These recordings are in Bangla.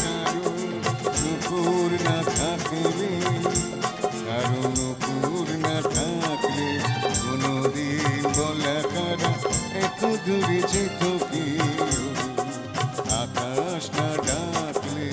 কারণ নুপুর না থাকলে, কারণ নুপুর না থাকলে কোনদিন বলা কারা এত দূরে যেত কি আকাশ না ডাকলে।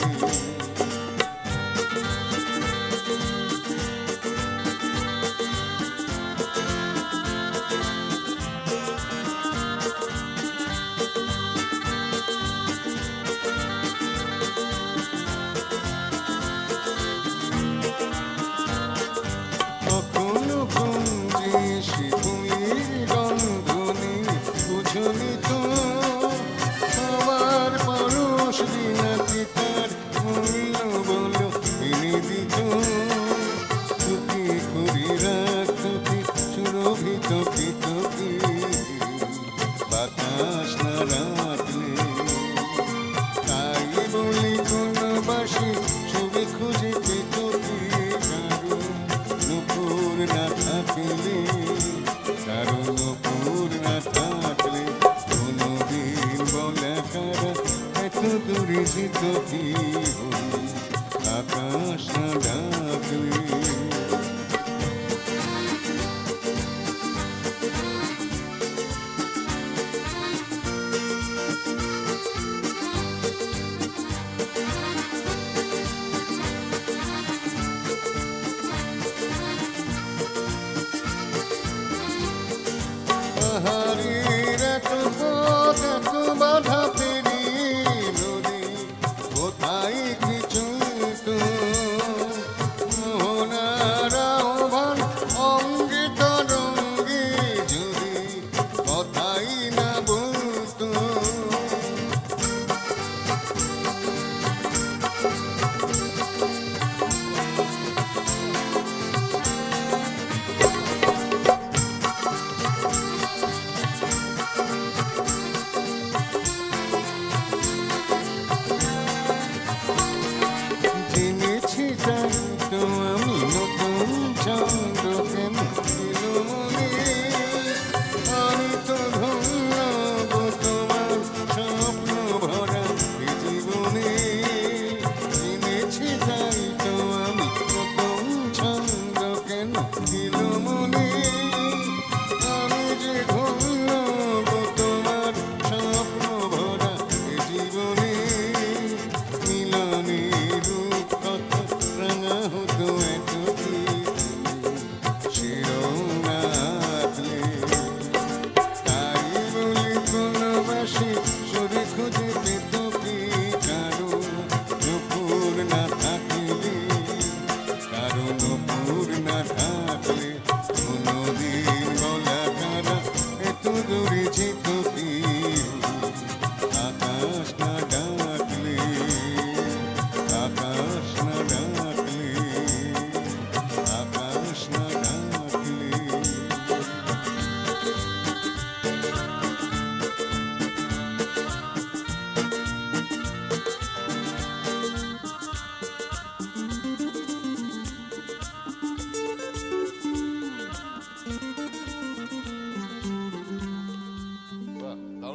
কখনো কুঞ্জে শিকুলির গন্ধনে বুঝলি তো আমার পরশ বিনাতি তার মূল্য বলো এনে দিত। টুকি করি রাখতে সুরভিত পিতকি বাতাস না রাখলে। তাই বলি কোন বাসি ছবি খুঁজে পেত কি, কারণ নুপুর না থাকলে, কারণ নুপুর না থাকলে কোনদিন বলা কারা এত দূরে যেত কি আকাশ না